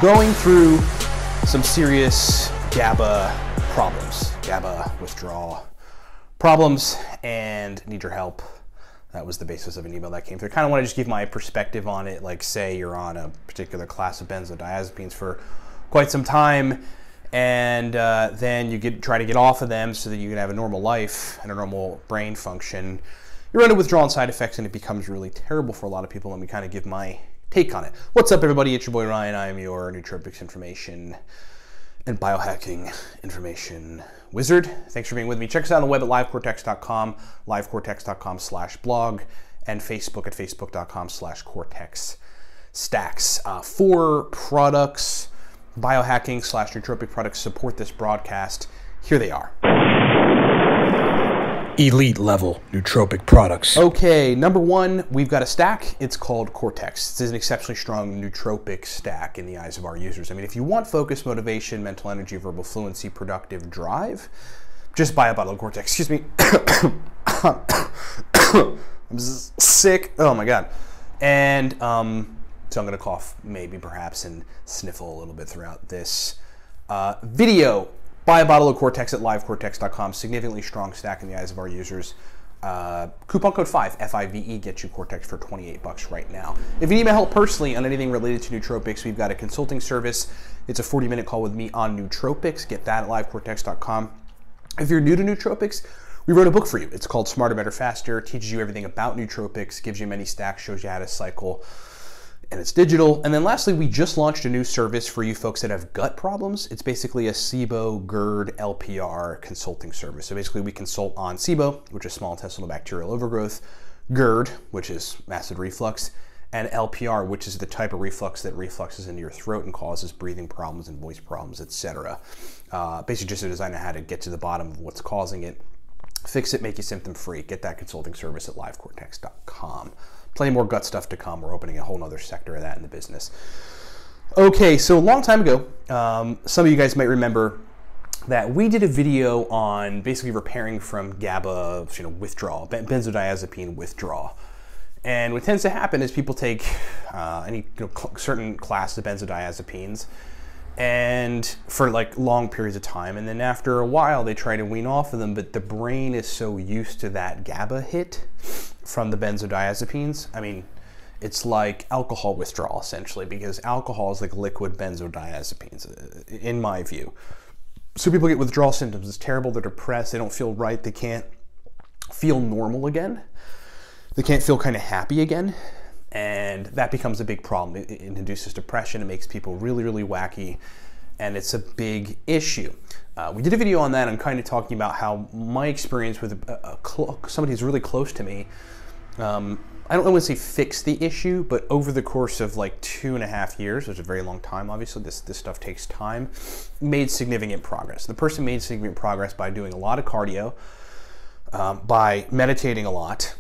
going through some serious GABA problems, GABA withdrawal problems, and need your help. That was the basis of an email that came through. I kind of want to just give my perspective on it, like say you're on a particular class of benzodiazepines for quite some time, and then you try to get off of them so that you can have a normal life and a normal brain function. You run into withdrawal and side effects, and it becomes really terrible for a lot of people. Let me kind of give my take on it. What's up, everybody? It's your boy Ryan. I am your nootropics information and biohacking information wizard. Thanks for being with me. Check us out on the web at livecortex.com, livecortex.com/blog, and Facebook at facebook.com/cortexstacks. 4 products, biohacking/nootropic products support this broadcast. Here they are. Elite level nootropic products. Okay, number 1, we've got a stack. It's called Cortex. This is an exceptionally strong nootropic stack in the eyes of our users. I mean, if you want focus, motivation, mental energy, verbal fluency, productive drive, just buy a bottle of Cortex. Excuse me. I'm sick. Oh my God. And so I'm going to cough, maybe, perhaps, and sniffle a little bit throughout this video. Buy a bottle of Cortex at livecortex.com. Significantly strong stack in the eyes of our users. Coupon code 5, F-I-V-E, gets you Cortex for $28 right now. If you need my help personally on anything related to nootropics, we've got a consulting service. It's a 40-minute call with me on nootropics. Get that at livecortex.com. If you're new to nootropics, we wrote a book for you. It's called Smarter, Better, Faster. It teaches you everything about nootropics, gives you many stacks, shows you how to cycle, and it's digital. And then lastly, we just launched a new service for you folks that have gut problems. It's basically a SIBO, GERD, LPR consulting service. So basically we consult on SIBO, which is small intestinal bacterial overgrowth, GERD, which is acid reflux, and LPR, which is the type of reflux that refluxes into your throat and causes breathing problems and voice problems, etc. Basically just a design on how to get to the bottom of what's causing it, fix it, make you symptom free. Get that consulting service at livecortex.com. Plenty more gut stuff to come. We're opening a whole nother sector of that in the business. Okay, so a long time ago, some of you guys might remember that we did a video on basically repairing from GABA, withdrawal, benzodiazepine withdrawal. And what tends to happen is people take any certain class of benzodiazepines and for like long periods of time, and then after a while they try to wean off of them, but the brain is so used to that GABA hit from the benzodiazepines. I mean, it's like alcohol withdrawal essentially, because alcohol is like liquid benzodiazepines in my view. So people get withdrawal symptoms. It's terrible. They're depressed. They don't feel right. They can't feel normal again. They can't feel kind of happy again. And that becomes a big problem. It induces depression. It makes people really, really wacky. And it's a big issue. We did a video on that. I'm kind of talking about how my experience with somebody who's really close to me, I don't want to say fix the issue, but over the course of like 2.5 years, which is a very long time, obviously, this stuff takes time, made significant progress. The person made significant progress by doing a lot of cardio, by meditating a lot,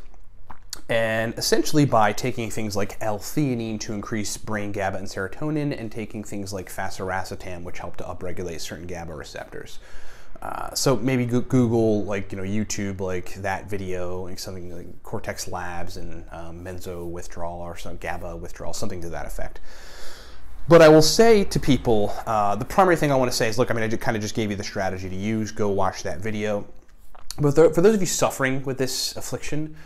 and essentially by taking things like L-theanine to increase brain GABA and serotonin, and taking things like fasiracetam, which help to upregulate certain GABA receptors. So maybe Google, like, YouTube, like that video, like something like Cortex Labs and benzo withdrawal or some GABA withdrawal, something to that effect. But I will say to people, the primary thing I want to say is, look, I mean, I kind of just gave you the strategy to use. Go watch that video. But for those of you suffering with this affliction,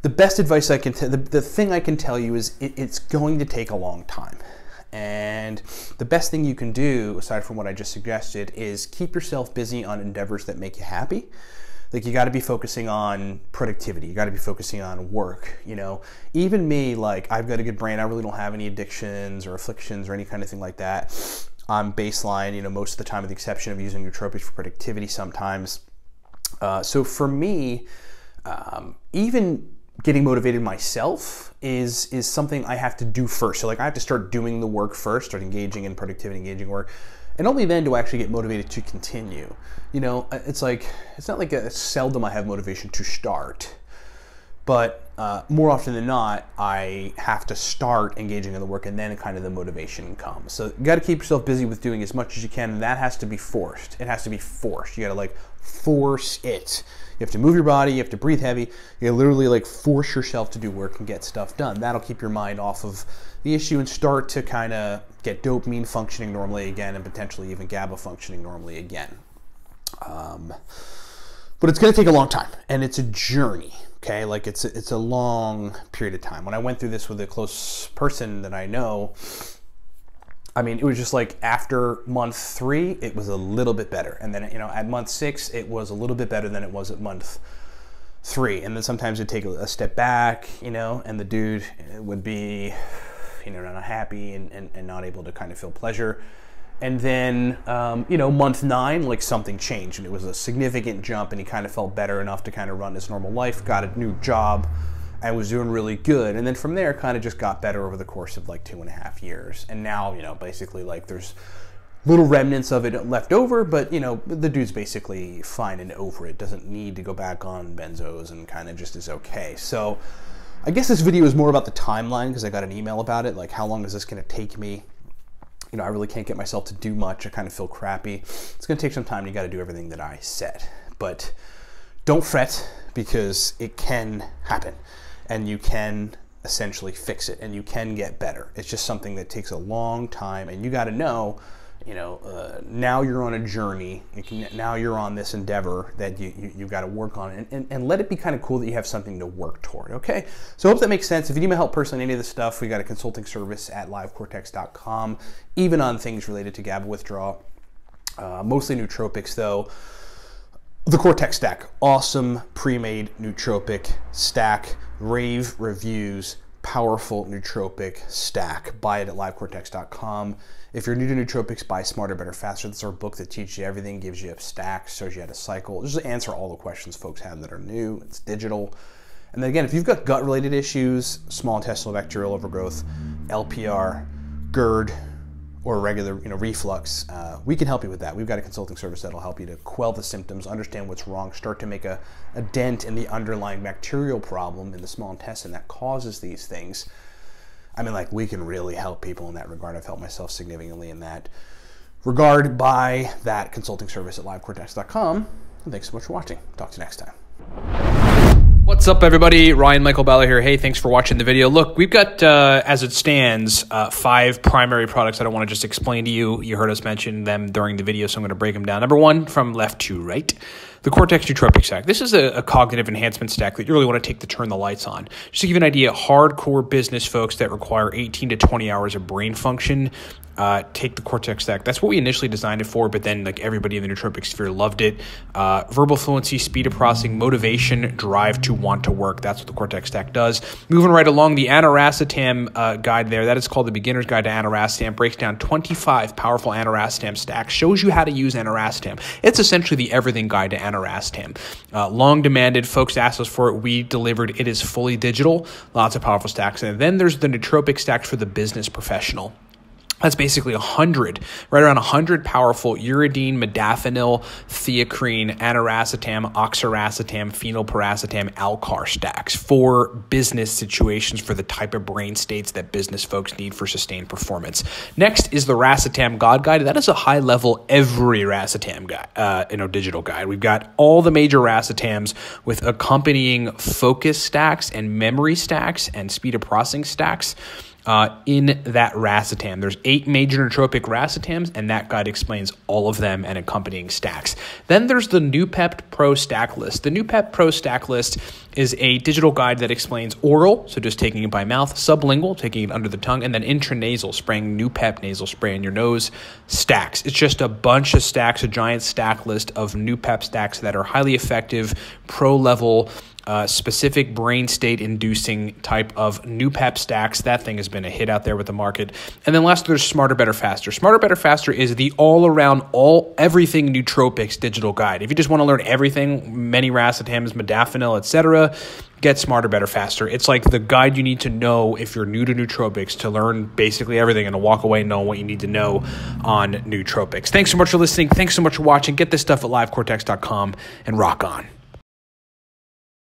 the best advice I can the thing I can tell you is it's going to take a long time. And the best thing you can do, aside from what I just suggested, is keep yourself busy on endeavors that make you happy. Like, you got to be focusing on productivity. You got to be focusing on work. Even me, like, I've got a good brain. I really don't have any addictions or afflictions or any kind of thing like that. I'm baseline, most of the time, with the exception of using nootropics for productivity sometimes. So for me, even getting motivated myself is something I have to do first. So like, I have to start doing the work first, start engaging in productivity, engaging work, and only then do I actually get motivated to continue. It's like, it's not like seldom I have motivation to start, But more often than not, I have to start engaging in the work, and then kind of the motivation comes. So you got to keep yourself busy with doing as much as you can, and that has to be forced. It has to be forced. You got to like force it. You have to move your body. You have to breathe heavy. You literally like force yourself to do work and get stuff done. That'll keep your mind off of the issue and start to kind of get dopamine functioning normally again, and potentially even GABA functioning normally again. But it's going to take a long time, and it's a journey. Okay, like it's a long period of time. When I went through this with a close person that I know, I mean, it was just like after month 3, it was a little bit better. And then, at month 6, it was a little bit better than it was at month 3. And then sometimes it'd take a step back, and the dude would be, not happy and not able to kind of feel pleasure. And then, month 9, like something changed, and it was a significant jump, and he kind of felt better enough to kind of run his normal life, got a new job, and was doing really good. And then from there, kind of just got better over the course of like 2.5 years. And now, basically like there's little remnants of it left over, but the dude's basically fine and over it. Doesn't need to go back on benzos and kind of just is okay. So I guess this video is more about the timeline, because I got an email about it. Like, how long is this going to take me? I really can't get myself to do much. I kind of feel crappy. It's going to take some time. You got to do everything that I said. But don't fret, because it can happen. And you can essentially fix it. And you can get better. It's just something that takes a long time. And you got to know, now you're on a journey. Now you're on this endeavor that you've got to work on. And let it be kind of cool that you have something to work toward, okay? So I hope that makes sense. If you need my help personally in any of this stuff, we got a consulting service at livecortex.com, even on things related to GABA withdrawal. Mostly nootropics, though. The Cortex stack, awesome pre-made nootropic stack, rave reviews, powerful nootropic stack. Buy it at livecortex.com. If you're new to nootropics, buy Smarter, Better, Faster. That's our book that teaches you everything, gives you stacks, shows you how to cycle. Just answer all the questions folks have that are new. It's digital. And then again, if you've got gut-related issues, small intestinal bacterial overgrowth, LPR, GERD, or regular reflux, we can help you with that. We've got a consulting service that'll help you to quell the symptoms, understand what's wrong, start to make a dent in the underlying bacterial problem in the small intestine that causes these things. I mean, like, we can really help people in that regard. I've helped myself significantly in that regard by that consulting service at livecortex.com. And thanks so much for watching. Talk to you next time. What's up, everybody? Ryan Michael Balla here. Hey, thanks for watching the video. Look, we've got, as it stands, 5 primary products that I want to just explain to you. You heard us mention them during the video, so I'm going to break them down. Number 1, from left to right, the Cortex Nootropic Stack. This is a cognitive enhancement stack that you really want to take to turn the lights on. Just to give you an idea, hardcore business folks that require 18 to 20 hours of brain function, take the Cortex stack. That's what we initially designed it for, but then like everybody in the nootropic sphere loved it. Verbal fluency, speed of processing, motivation, drive to want to work. That's what the Cortex stack does. Moving right along, the aniracetam guide there, that is called the Beginner's Guide to Aniracetam, breaks down 25 powerful aniracetam stacks, shows you how to use aniracetam. It's essentially the everything guide to aniracetam. Long demanded, folks asked us for it. We delivered. It is fully digital, lots of powerful stacks. And then there's the nootropic stack for the business professional. That's basically 100, right around 100 powerful uridine, modafinil, theacrine, aniracetam, oxiracetam, phenylpiracetam, alcar stacks for business situations, for the type of brain states that business folks need for sustained performance. Next is the Racetam God Guide. That is a high-level every racetam guide, digital guide. We've got all the major racetams with accompanying focus stacks and memory stacks and speed of processing stacks. In that racetam. There's 8 major nootropic racetams, and that guide explains all of them and accompanying stacks. Then there's the Noopept Pro Stack List. The Noopept Pro Stack List is a digital guide that explains oral, so just taking it by mouth, sublingual, taking it under the tongue, and then intranasal, spraying Noopept nasal spray in your nose, stacks. It's just a bunch of stacks, a giant stack list of Noopept stacks that are highly effective, pro-level, specific brain state inducing type of Noopept stacks. That thing has been a hit out there with the market. And then last, there's Smarter, Better, Faster. Smarter, Better, Faster is the all-around, everything nootropics digital guide. If you just want to learn everything, many racetams, modafinil, etc., get Smarter, Better, Faster. It's like the guide you need to know if you're new to nootropics, to learn basically everything and to walk away knowing what you need to know on nootropics. Thanks so much for listening. Thanks so much for watching. Get this stuff at livecortex.com and rock on.